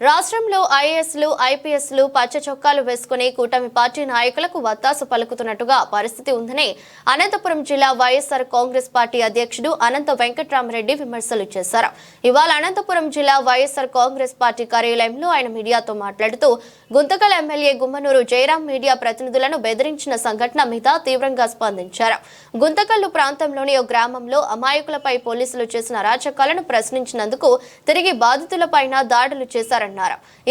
రాష్ట్రంలో ఐఏఎస్లు ఐపీఎస్లు పచ్చ చొక్కాలు వేసుకుని కూటమి పార్టీ నాయకులకు వత్తాసు పలుకుతున్నట్టుగా పరిస్థితి ఉందని అనంతపురం జిల్లా వైఎస్ఆర్ కాంగ్రెస్ పార్టీ అధ్యక్షుడు అనంత వెంకట్రామరెడ్డి విమర్శలు చేశారు. ఇవాళ అనంతపురం జిల్లా వైఎస్ఆర్ కాంగ్రెస్ పార్టీ కార్యాలయంలో ఆయన మీడియాతో మాట్లాడుతూ గుంతకల్ ఎమ్మెల్యే గుమ్మనూరు జయరాం మీడియా ప్రతినిధులను బెదిరించిన సంఘటన మీద తీవ్రంగా స్పందించారు. గుంతకల్లు ప్రాంతంలోని ఓ గ్రామంలో అమాయకులపై పోలీసులు చేసిన అరాచకాలను ప్రశ్నించినందుకు తిరిగి బాధితులపైన దాడులు చేశారన్నారు.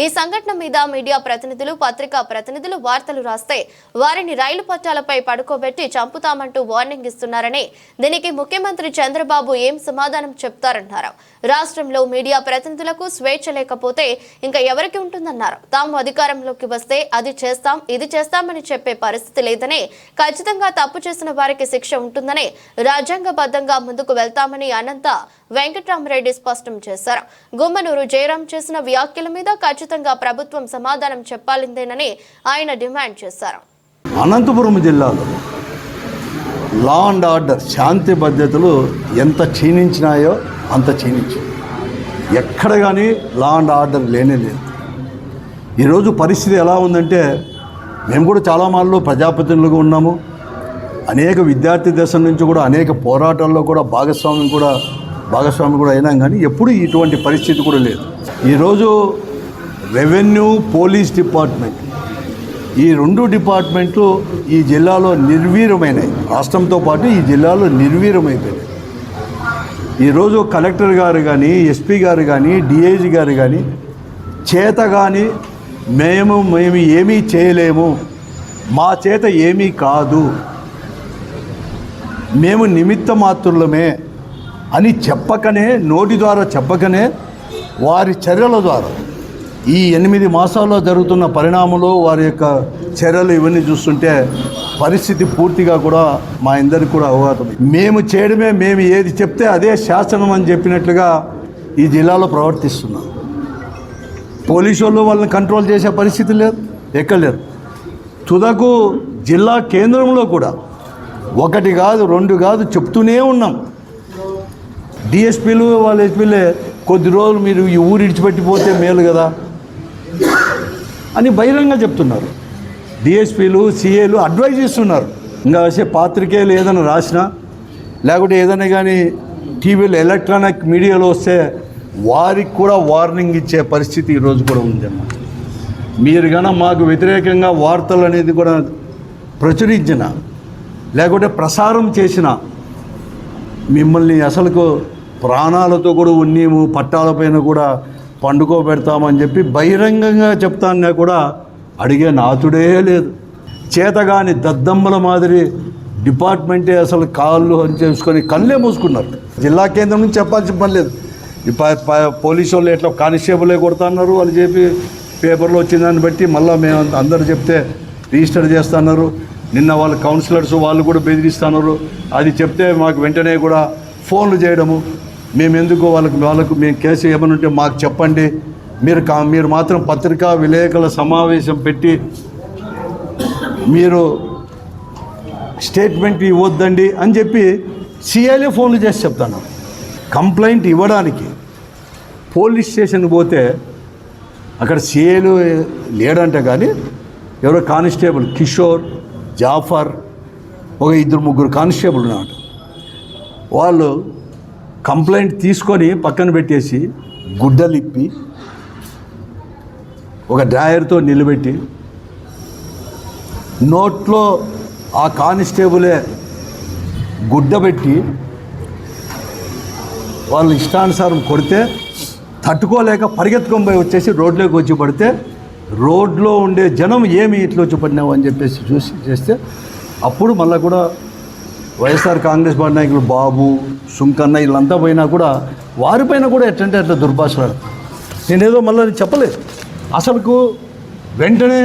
ఈ సంఘటన మీద మీడియా ప్రతినిధులు పత్రికా ప్రతినిధులు వార్తలు రాస్తే వారిని రైలు పట్టాలపై పడుకోబెట్టి చంపుతామంటూ వార్నింగ్ ఇస్తున్నారని, దీనికి ముఖ్యమంత్రి చంద్రబాబు ఏం సమాధానం చెప్తారన్నారు. రాష్ట్రంలో మీడియా ప్రతినిధులకు స్వేచ్ఛ లేకపోతే ఇంకా ఎవరికి ఉంటుందన్నారు. తాము అధికారంలోకి వస్తే అది చేస్తాం ఇది చేస్తామని చెప్పే పరిస్థితి లేదని, ఖచ్చితంగా తప్పు చేసిన వారికి శిక్ష ఉంటుందని, రాజ్యాంగబద్ధంగా ముందుకు వెళ్తామని అనంత వెంకట్రామరెడ్డి స్పష్టం చేశారు. గుమ్మనూరు జయరాం చేసిన వ్యాఖ్యల మీద ఖచ్చితంగా ప్రభుత్వం సమాధానం చెప్పాలిందేనని ఆయన డిమాండ్ చేశారు. అనంతపురం జిల్లాలో లా అండ్ ఆర్డర్ శాంతి భద్రతలు ఎంత క్షీణించినాయో అంత క్షీణించి ఎక్కడ కానీ లా అండ్ ఆర్డర్ లేనే లేదు. ఈరోజు పరిస్థితి ఎలా ఉందంటే, మేము కూడా చాలా మార్లు ప్రజాప్రతినిధులుగా ఉన్నాము. అనేక విద్యార్థి దశ నుంచి కూడా అనేక పోరాటాల్లో కూడా భాగస్వామి కూడా అయినాం. కానీ ఎప్పుడు ఇటువంటి పరిస్థితి కూడా లేదు. ఈరోజు రెవెన్యూ పోలీస్ డిపార్ట్మెంట్, ఈ రెండు డిపార్ట్మెంట్లు ఈ జిల్లాలో నిర్వీర్యమైనాయి. రాష్ట్రంతో పాటు ఈ జిల్లాలో నిర్వీర్యమైపోయినాయి. ఈరోజు కలెక్టర్ గారు కానీ, ఎస్పీ గారు కానీ, డిఐజీ గారు కానీ చేత కానీ మేము ఏమీ చేయలేము, మా చేత ఏమీ కాదు, మేము నిమిత్త మాత్రులమే అని చెప్పకనే, నోటి ద్వారా చెప్పకనే, వారి చర్యల ద్వారా ఈ 8 మాసాల్లో జరుగుతున్న పరిణామాలు, వారి యొక్క చర్యలు ఇవన్నీ చూస్తుంటే పరిస్థితి పూర్తిగా కూడా మా అందరికీ కూడా అవగతం. మేము చేయడమే, మేము ఏది చెప్తే అదే శాసనం అని చెప్పినట్లుగా ఈ జిల్లాలో ప్రవర్తిస్తున్నాం. పోలీసు వాళ్ళు వాళ్ళని కంట్రోల్ చేసే పరిస్థితి లేదు, ఎక్కడ లేరు. తుదకు జిల్లా కేంద్రంలో కూడా 1 కాదు 2 కాదు చెప్తూనే ఉన్నాం. డిఎస్పీలు వాళ్ళ ఎస్పీలే కొద్ది రోజులు మీరు ఈ ఊరు ఇడిచిపెట్టిపోతే మేలు కదా అని బహిరంగ చెప్తున్నారు. డిఎస్పీలు సిఏలు అడ్వైజ్ చేస్తున్నారు. ఇంకా వచ్చే పాత్రికేయులు ఏదైనా రాసినా, లేకుంటే ఏదైనా కానీ టీవీలో ఎలక్ట్రానిక్ మీడియాలో వస్తే వారికి కూడా వార్నింగ్ ఇచ్చే పరిస్థితి ఈరోజు కూడా ఉందన్నమాట. మీరు కన్నా మాకు వ్యతిరేకంగా వార్తలు అనేది కూడా ప్రచురించిన, లేకుంటే ప్రసారం చేసిన మిమ్మల్ని అసలుకు ప్రాణాలతో కూడా ఉన్నీము, పట్టాలపైన కూడా పండుకోబెడతామని చెప్పి బహిరంగంగా చెప్తాన్నా కూడా అడిగే నాతుడే లేదు. చేతగాని దద్దమ్మల మాదిరి డిపార్ట్మెంటే అసలు కాళ్ళు అని చేసుకొని కళ్ళే మూసుకున్నారు. జిల్లా కేంద్రం నుంచి చెప్పాల్సిన పని లేదు. పోలీసు వాళ్ళు ఎట్లా కానిస్టేబులే కొడుతున్నారు అని చెప్పి పేపర్లో వచ్చిందాన్ని బట్టి మళ్ళీ మేము అందరూ చెప్తే రిజిస్టర్ చేస్తున్నారు. నిన్న వాళ్ళ కౌన్సిలర్స్ వాళ్ళు కూడా బెదిరిస్తున్నారు. అది చెప్తే మాకు వెంటనే కూడా ఫోన్లు చేయడము, మేము ఎందుకు వాళ్ళకు మేము కేసు ఏమైనా ఉంటే మాకు చెప్పండి, మీరు మాత్రం పత్రికా విలేకరుల సమావేశం పెట్టి మీరు స్టేట్మెంట్ ఇవ్వద్దండి అని చెప్పి సిఐలే ఫోన్లు చేసి చెప్తాను. కంప్లైంట్ ఇవ్వడానికి పోలీస్ స్టేషన్కి పోతే అక్కడ సిఐలు లేడంటే, కానీ ఎవరో కానిస్టేబుల్ కిషోర్, జాఫర్, ఒక 2-3 కానిస్టేబుల్ ఉన్నారు. వాళ్ళు కంప్లైంట్ తీసుకొని పక్కన పెట్టేసి గుడ్డలిప్పి ఒక డ్రాయర్తో నిలబెట్టి నోట్లో ఆ కానిస్టేబులే గుడ్డ పెట్టి వాళ్ళు ఇష్టానుసారం కొడితే తట్టుకోలేక పరిగెత్తుకొని పోయి వచ్చేసి రోడ్లోకి వచ్చి పడితే, రోడ్లో ఉండే జనం ఏమి ఇట్లా వచ్చి పడినావు అని చెప్పేసి చూసి చేస్తే, అప్పుడు మళ్ళీ కూడా వైఎస్ఆర్ కాంగ్రెస్ పార్టీ నాయకులు బాబు, సుంకన్న వీళ్ళంతా పోయినా కూడా వారిపైన కూడా ఎట్లంటే అట్లా దుర్భాషలాడు. నేనేదో మళ్ళీ చెప్పలేదు. అసలుకు వెంటనే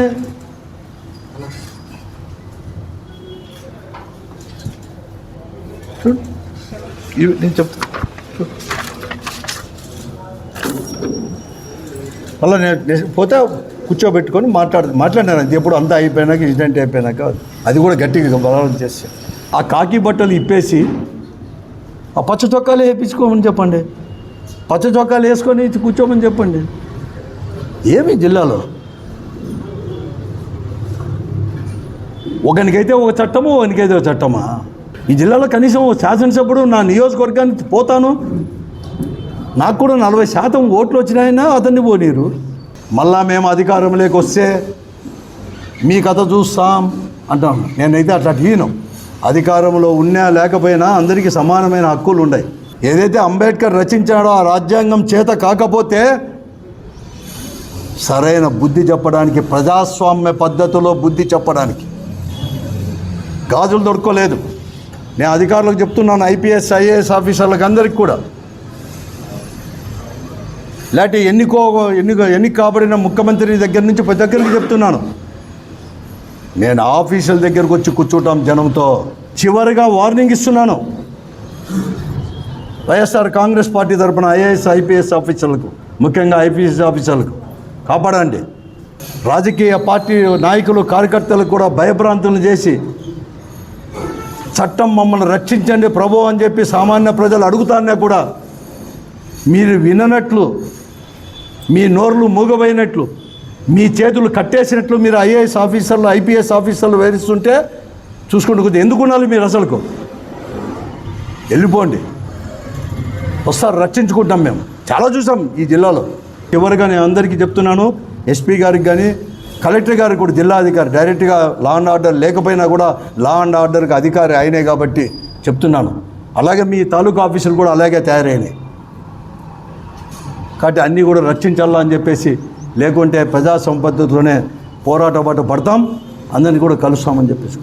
నేను చెప్తా, మళ్ళీ నేను పోతే కూర్చోబెట్టుకొని మాట్లాడినాను. అది ఎప్పుడు అంతా అయిపోయినాక, ఇన్సిడెంట్ అయిపోయినాక అది కూడా గట్టిగా బలం చేస్తే, ఆ కాకి బట్టలు ఇప్పేసి ఆ పచ్చ చొక్కాలు వేయించుకోమని చెప్పండి, పచ్చ చొక్కాలు వేసుకొని కూర్చోమని చెప్పండి. ఏమి జిల్లాలో ఒకనికైతే ఒక చట్టము, ఒకనికైతే ఒక చట్టమా? ఈ జిల్లాలో కనీసం శాసనసభ్యుడు నా నియోజకవర్గానికి పోతాను, నాకు కూడా 40% ఓట్లు వచ్చినాయన్నా అతన్ని పోనీరు. మళ్ళా మేము అధికారంలోకి వస్తే మీ కథ చూస్తాం అంటాం. నేనైతే అట్లా తీయను. అధికారంలో ఉన్నా లేకపోయినా అందరికీ సమానమైన హక్కులు ఉన్నాయి. ఏదైతే అంబేద్కర్ రచించాడో ఆ రాజ్యాంగం చేత కాకపోతే సరైన బుద్ధి చెప్పడానికి, ప్రజాస్వామ్య పద్ధతిలో బుద్ధి చెప్పడానికి గాజులు దొరకలేదు. నేను అధికారులకు చెప్తున్నాను, ఐపీఎస్ ఐఏఎస్ ఆఫీసర్లకు అందరికీ కూడా, లేకపోతే ఎన్నిక కాబడిన ముఖ్యమంత్రి దగ్గర నుంచి ప్రతి ఒక్కరికి చెప్తున్నాను, నేను ఆఫీసుల దగ్గరకు వచ్చి కూర్చుంటాం జనంతో. చివరిగా వార్నింగ్ ఇస్తున్నాను వైఎస్ఆర్ కాంగ్రెస్ పార్టీ తరఫున ఐఏఎస్ ఐపీఎస్ ఆఫీసర్లకు, ముఖ్యంగా ఐపీఎస్ ఆఫీసర్లకు కాపాడండి. రాజకీయ పార్టీ నాయకులు కార్యకర్తలకు కూడా భయభ్రాంతులు చేసి చట్టం మమ్మల్ని రక్షించండి ప్రభు అని చెప్పి సామాన్య ప్రజలు అడుగుతానే కూడా మీరు విననట్లు, మీ నోర్లు మూగబోయినట్లు, మీ చేతులు కట్టేసినట్లు మీరు ఐఏఎస్ ఆఫీసర్లు ఐపీఎస్ ఆఫీసర్లు వేధిస్తుంటే చూసుకుంటూ కొద్దిగా ఎందుకు ఉండాలి మీరు? అసలుకు వెళ్ళిపోండి, వస్తారు, రక్షించుకుంటాం. మేము చాలా చూసాం ఈ జిల్లాలో. చివరిగా నేను అందరికీ చెప్తున్నాను, ఎస్పీ గారికి కానీ కలెక్టర్ గారికి కూడా, జిల్లా అధికారి డైరెక్ట్గా లా అండ్ ఆర్డర్ లేకపోయినా కూడా లా అండ్ ఆర్డర్కి అధికారి అయినాయి కాబట్టి చెప్తున్నాను. అలాగే మీ తాలూకా ఆఫీసులు కూడా అలాగే తయారైనాయి కాబట్టి అన్నీ కూడా రక్షించాలా అని చెప్పేసి, లేకుంటే ప్రజా సంపత్తితోనే పోరాట బాట పడతాం, అందరినీ కూడా కలుస్తామని చెప్పేసి.